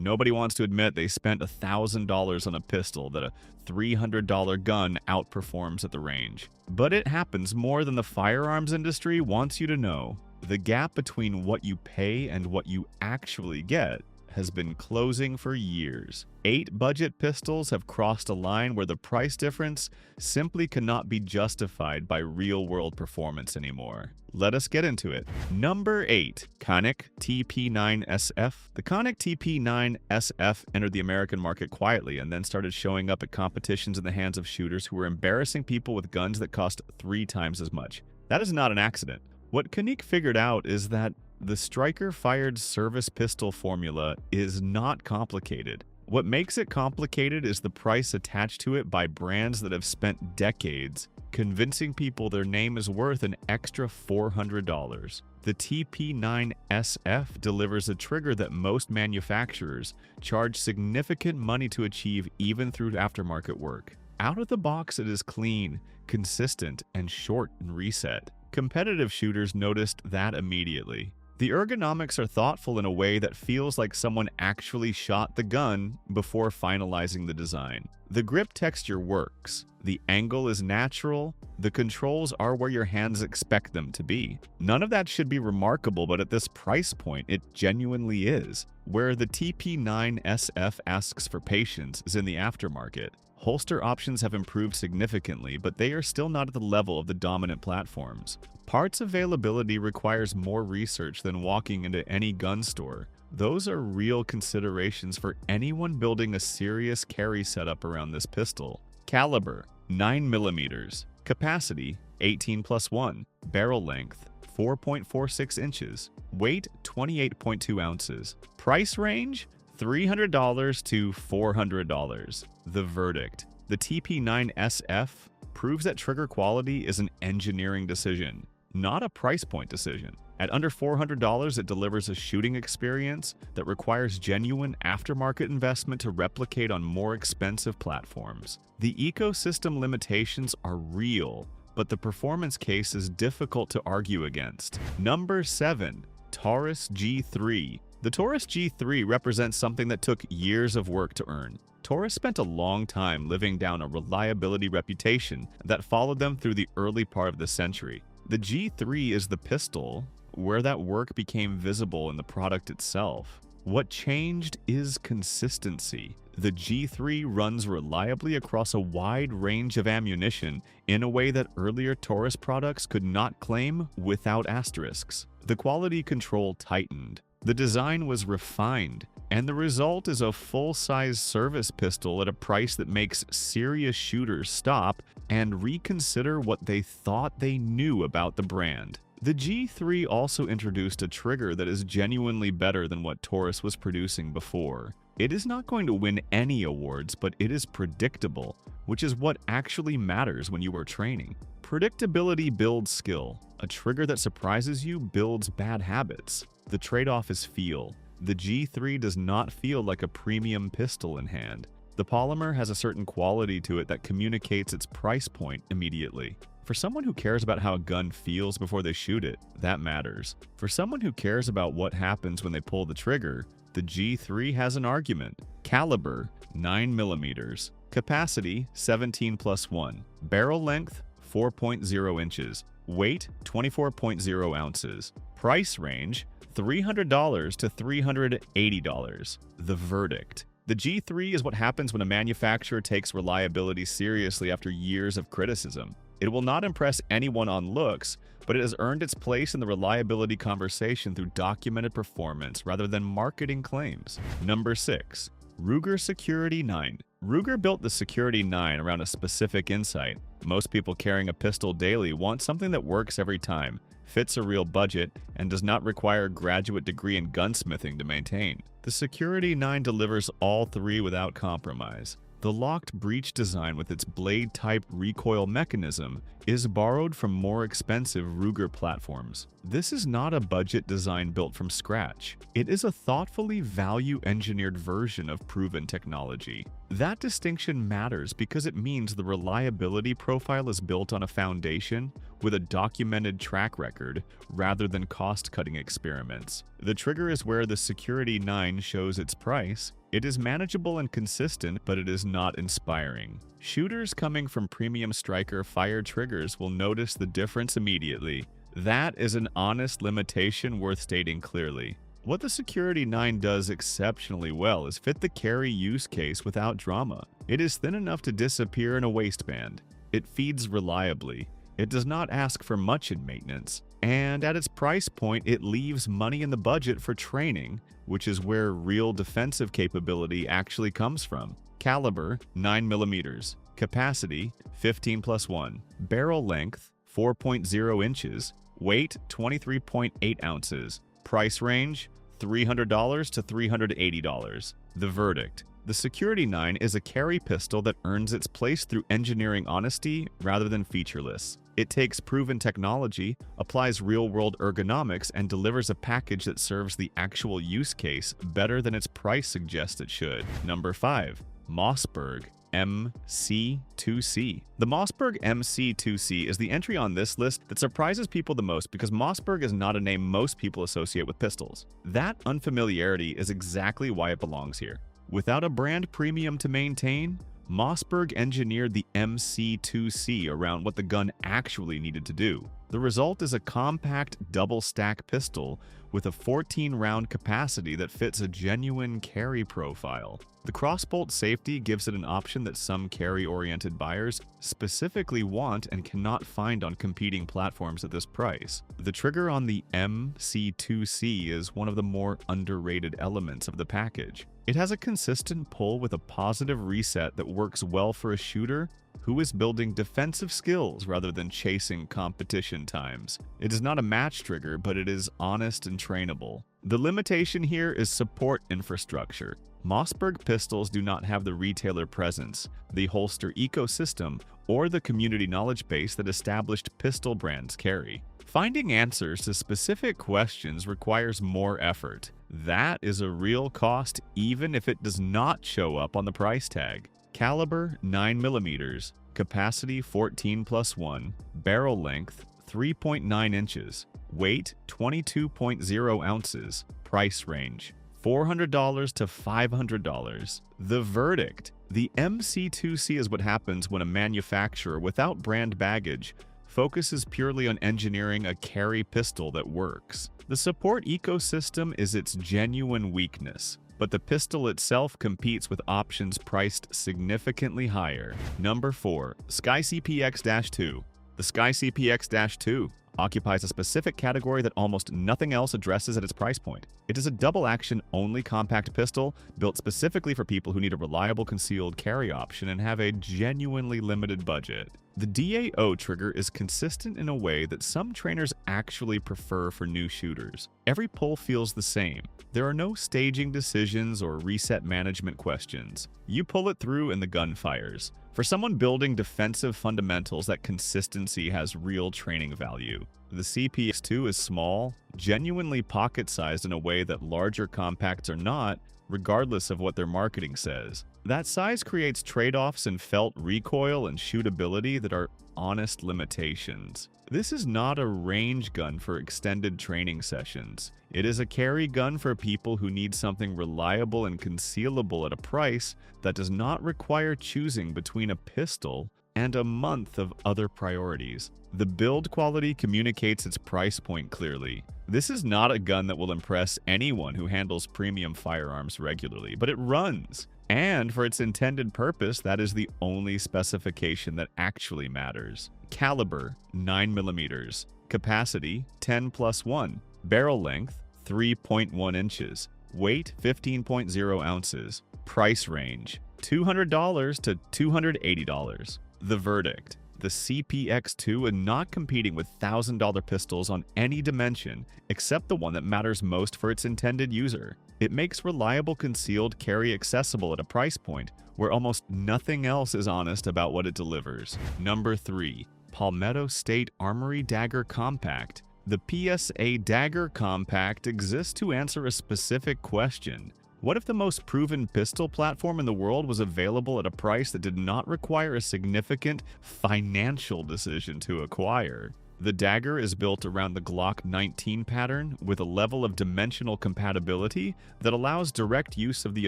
Nobody wants to admit they spent $1,000 on a pistol that a $300 gun outperforms at the range. But it happens more than the firearms industry wants you to know. The gap between what you pay and what you actually get has been closing for years. 8 budget pistols have crossed a line where the price difference simply cannot be justified by real-world performance anymore. Let us get into it. Number 8. Canik TP9SF. The Canik TP9SF entered the American market quietly and then started showing up at competitions in the hands of shooters who were embarrassing people with guns that cost 3 times as much. That is not an accident. What Canik figured out is that the striker-fired service pistol formula is not complicated. What makes it complicated is the price attached to it by brands that have spent decades convincing people their name is worth an extra $400. The TP9SF delivers a trigger that most manufacturers charge significant money to achieve even through aftermarket work. Out of the box, it is clean, consistent, and short in reset. Competitive shooters noticed that immediately. The ergonomics are thoughtful in a way that feels like someone actually shot the gun before finalizing the design. The grip texture works. The angle is natural. The controls are where your hands expect them to be. None of that should be remarkable, but at this price point, it genuinely is. Where the TP9SF asks for patience is in the aftermarket. Holster options have improved significantly, but they are still not at the level of the dominant platforms. Parts availability requires more research than walking into any gun store. Those are real considerations for anyone building a serious carry setup around this pistol. Caliber, 9mm. Capacity, 18+1. Barrel length, 4.46 inches. Weight, 28.2 ounces. Price range, $300 to $400. The verdict. The TP9SF proves that trigger quality is an engineering decision, not a price point decision. At under $400, it delivers a shooting experience that requires genuine aftermarket investment to replicate on more expensive platforms. The ecosystem limitations are real, but the performance case is difficult to argue against. Number 7. TAURUS G3. The TAURUS G3 represents something that took years of work to earn. TAURUS spent a long time living down a reliability reputation that followed them through the early part of the century. The G3 is the pistol where that work became visible in the product itself. What changed is consistency. The G3 runs reliably across a wide range of ammunition in a way that earlier TAURUS products could not claim without asterisks. The quality control tightened. The design was refined, and the result is a full-size service pistol at a price that makes serious shooters stop and reconsider what they thought they knew about the brand. The G3 also introduced a trigger that is genuinely better than what TAURUS was producing before. It is not going to win any awards, but it is predictable, which is what actually matters when you are training. Predictability builds skill. A trigger that surprises you builds bad habits. The trade-off is feel. The G3 does not feel like a premium pistol in hand. The polymer has a certain quality to it that communicates its price point immediately. For someone who cares about how a gun feels before they shoot it, that matters. For someone who cares about what happens when they pull the trigger, the G3 has an argument. Caliber, 9mm. Capacity, 17+1. Barrel length, 4.0 inches. Weight, 24.0 ounces. Price range, $300 to $380. The verdict. The G3 is what happens when a manufacturer takes reliability seriously after years of criticism. It will not impress anyone on looks, but it has earned its place in the reliability conversation through documented performance rather than marketing claims. Number 6. Ruger Security 9. Ruger built the Security 9 around a specific insight. Most people carrying a pistol daily want something that works every time, fits a real budget, and does not require a graduate degree in gunsmithing to maintain. The Security 9 delivers all three without compromise. The locked breech design with its blade-type recoil mechanism is borrowed from more expensive Ruger platforms. This is not a budget design built from scratch. It is a thoughtfully value-engineered version of proven technology. That distinction matters because it means the reliability profile is built on a foundation with a documented track record rather than cost-cutting experiments. The trigger is where the Security 9 shows its price. It is manageable and consistent, but it is not inspiring. Shooters coming from premium striker fire triggers will notice the difference immediately. That is an honest limitation worth stating clearly. What the Security 9 does exceptionally well is fit the carry use case without drama. It is thin enough to disappear in a waistband. It feeds reliably. It does not ask for much in maintenance. And at its price point, it leaves money in the budget for training, which is where real defensive capability actually comes from. Caliber 9mm, capacity 15+1, barrel length 4.0 inches, weight 23.8 ounces, price range $300 to $380. The verdict: the Security 9 is a carry pistol that earns its place through engineering honesty rather than featureless. It takes proven technology, applies real-world ergonomics, and delivers a package that serves the actual use case better than its price suggests it should. Number 5. MOSSBERG MC2C. The MOSSBERG MC2C is the entry on this list that surprises people the most because MOSSBERG is not a name most people associate with pistols. That unfamiliarity is exactly why it belongs here. Without a brand premium to maintain, MOSSBERG engineered the MC2C around what the gun actually needed to do. The result is a compact double-stack pistol with a 14-round capacity that fits a genuine carry profile. The crossbolt safety gives it an option that some carry-oriented buyers specifically want and cannot find on competing platforms at this price. The trigger on the MC2C is one of the more underrated elements of the package. It has a consistent pull with a positive reset that works well for a shooter who is building defensive skills rather than chasing competition times. It is not a match trigger, but it is honest and trainable. The limitation here is support infrastructure. MOSSBERG pistols do not have the retailer presence, the holster ecosystem, or the community knowledge base that established pistol brands carry. Finding answers to specific questions requires more effort. That is a real cost even if it does not show up on the price tag. Caliber 9mm, capacity 14+1, barrel length 3.9 inches, weight 22.0 ounces, price range $400 to $500. The verdict: the MC2C is what happens when a manufacturer without brand baggage focuses purely on engineering a carry pistol that works. The support ecosystem is its genuine weakness, but the pistol itself competes with options priced significantly higher. Number 4. SCCY-2. The SCCY-2 occupies a specific category that almost nothing else addresses at its price point. It is a double-action only compact pistol built specifically for people who need a reliable concealed carry option and have a genuinely limited budget. The DAO trigger is consistent in a way that some trainers actually prefer for new shooters. Every pull feels the same. There are no staging decisions or reset management questions. You pull it through and the gun fires. For someone building defensive fundamentals, that consistency has real training value. The CPX2 is small, genuinely pocket-sized in a way that larger compacts are not, regardless of what their marketing says. That size creates trade-offs in felt recoil and shootability that are honest limitations. This is not a range gun for extended training sessions. It is a carry gun for people who need something reliable and concealable at a price that does not require choosing between a pistol and a month of other priorities. The build quality communicates its price point clearly. This is not a gun that will impress anyone who handles premium firearms regularly, but it runs. And for its intended purpose, that is the only specification that actually matters. Caliber 9mm, capacity 10+1, barrel length 3.1 inches, weight 15.0 ounces, price range $200 to $280. The verdict: the CPX2 is not competing with $1,000 pistols on any dimension except the one that matters most for its intended user. It makes reliable concealed carry accessible at a price point where almost nothing else is honest about what it delivers. Number 3. PALMETTO State Armory Dagger Compact. The PSA Dagger Compact exists to answer a specific question. What if the most proven pistol platform in the world was available at a price that did not require a significant financial decision to acquire? The Dagger is built around the Glock 19 pattern with a level of dimensional compatibility that allows direct use of the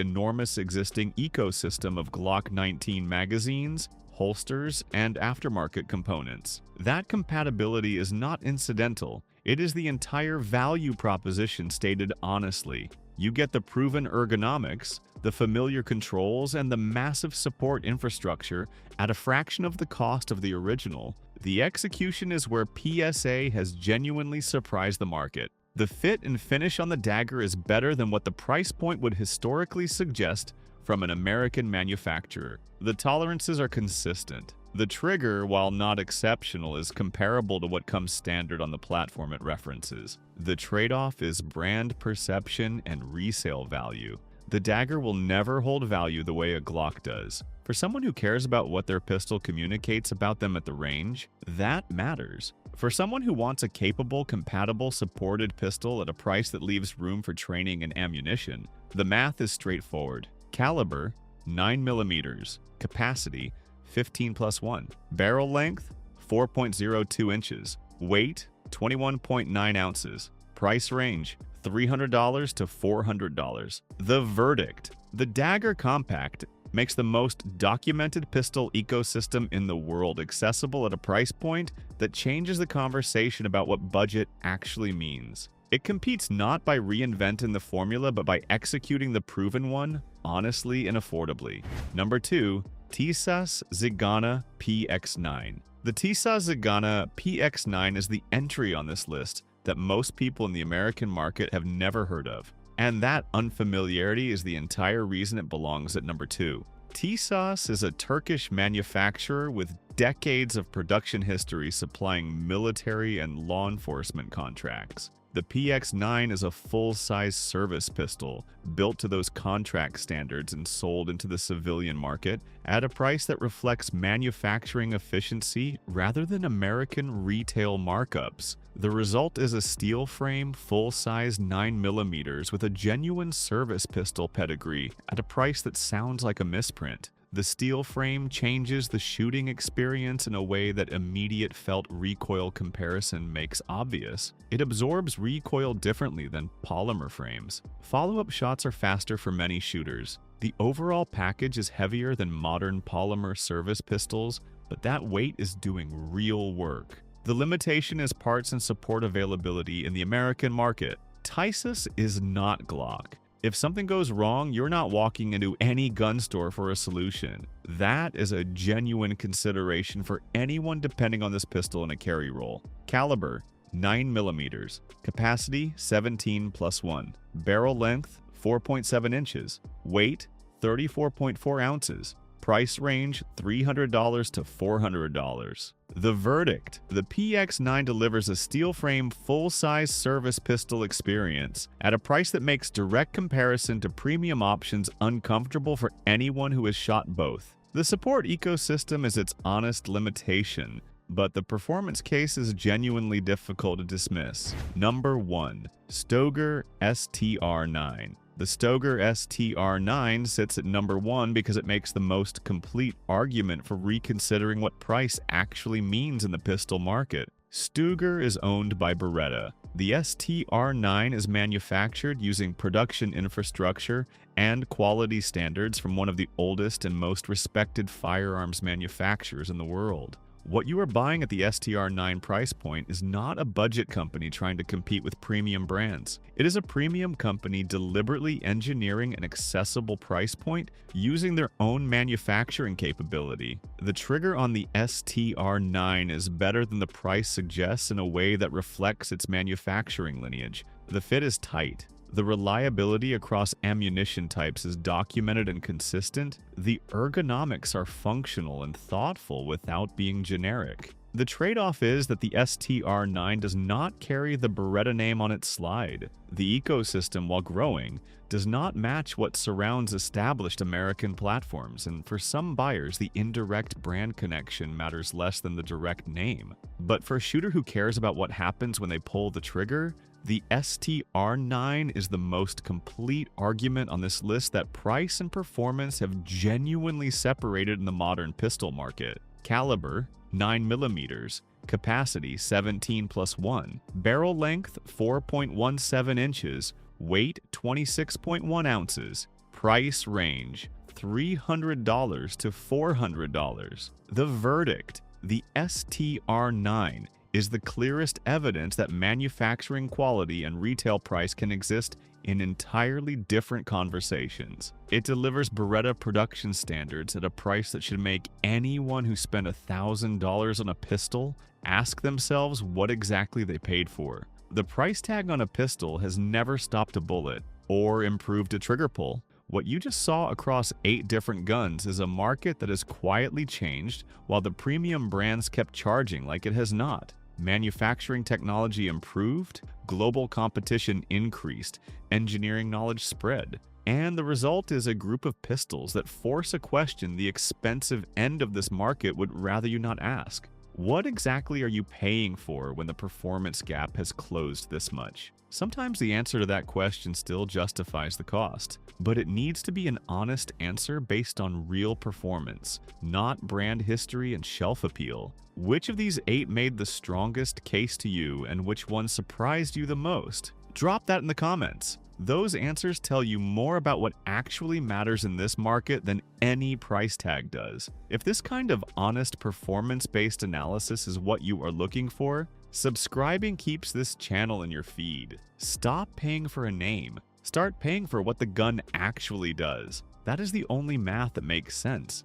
enormous existing ecosystem of Glock 19 magazines, holsters, and aftermarket components. That compatibility is not incidental. It is the entire value proposition stated honestly. You get the proven ergonomics, the familiar controls, and the massive support infrastructure at a fraction of the cost of the original. The execution is where PSA has genuinely surprised the market. The fit and finish on the Dagger is better than what the price point would historically suggest from an American manufacturer. The tolerances are consistent. The trigger, while not exceptional, is comparable to what comes standard on the platform it references. The trade-off is brand perception and resale value. The Dagger will never hold value the way a Glock does. For someone who cares about what their pistol communicates about them at the range, that matters. For someone who wants a capable, compatible, supported pistol at a price that leaves room for training and ammunition, the math is straightforward. Caliber, 9mm. Capacity, 15+1. Barrel length, 4.02 inches. Weight, 21.9 ounces. Price range, $300 to $400. The verdict: the Dagger Compact makes the most documented pistol ecosystem in the world accessible at a price point that changes the conversation about what budget actually means. It competes not by reinventing the formula, but by executing the proven one honestly and affordably. Number 2. Tisas Zigana PX9. The Tisas Zigana PX9 is the entry on this list that most people in the American market have never heard of, and that unfamiliarity is the entire reason it belongs at number 2. Tisas is a Turkish manufacturer with decades of production history supplying military and law enforcement contracts. The PX9 is a full-size service pistol built to those contract standards and sold into the civilian market at a price that reflects manufacturing efficiency rather than American retail markups. The result is a steel frame, full-size 9mm with a genuine service pistol pedigree at a price that sounds like a misprint. The steel frame changes the shooting experience in a way that immediate felt recoil comparison makes obvious. It absorbs recoil differently than polymer frames. Follow-up shots are faster for many shooters. The overall package is heavier than modern polymer service pistols, but that weight is doing real work. The limitation is parts and support availability in the American market. Tisas is not Glock. If something goes wrong, you're not walking into any gun store for a solution. That is a genuine consideration for anyone depending on this pistol in a carry roll. Caliber, 9mm. Capacity, 17+1. Barrel length, 4.7 inches. Weight, 34.4 ounces. Price range, $300 to $400. The verdict: the PX9 delivers a steel frame full-size service pistol experience at a price that makes direct comparison to premium options uncomfortable for anyone who has shot both. The support ecosystem is its honest limitation, but the performance case is genuinely difficult to dismiss. Number 1. Stoeger STR9. The Stoeger STR9 sits at number 1 because it makes the most complete argument for reconsidering what price actually means in the pistol market. Stoeger is owned by Beretta. The STR9 is manufactured using production infrastructure and quality standards from one of the oldest and most respected firearms manufacturers in the world. What you are buying at the STR9 price point is not a budget company trying to compete with premium brands. It is a premium company deliberately engineering an accessible price point using their own manufacturing capability. The trigger on the STR9 is better than the price suggests in a way that reflects its manufacturing lineage. The fit is tight. The reliability across ammunition types is documented and consistent. The ergonomics are functional and thoughtful without being generic. The trade-off is that the STR9 does not carry the Beretta name on its slide. The ecosystem, while growing, does not match what surrounds established American platforms, and for some buyers, the indirect brand connection matters less than the direct name. But for a shooter who cares about what happens when they pull the trigger, the STR9 is the most complete argument on this list that price and performance have genuinely separated in the modern pistol market. Caliber, 9mm, capacity 17+1, barrel length 4.17 inches, weight 26.1 ounces, price range $300 to $400. The verdict: the STR9 is the clearest evidence that manufacturing quality and retail price can exist in entirely different conversations. It delivers Beretta production standards at a price that should make anyone who spent $1,000 on a pistol ask themselves what exactly they paid for. The price tag on a pistol has never stopped a bullet or improved a trigger pull. What you just saw across 8 different guns is a market that has quietly changed while the premium brands kept charging like it has not. Manufacturing technology improved, global competition increased, engineering knowledge spread. And the result is a group of pistols that force a question the expensive end of this market would rather you not ask. What exactly are you paying for when the performance gap has closed this much? Sometimes the answer to that question still justifies the cost, but it needs to be an honest answer based on real performance, not brand history and shelf appeal. Which of these 8 made the strongest case to you, and which one surprised you the most? Drop that in the comments. Those answers tell you more about what actually matters in this market than any price tag does. If this kind of honest performance-based analysis is what you are looking for, subscribing keeps this channel in your feed. Stop paying for a name. Start paying for what the gun actually does. That is the only math that makes sense.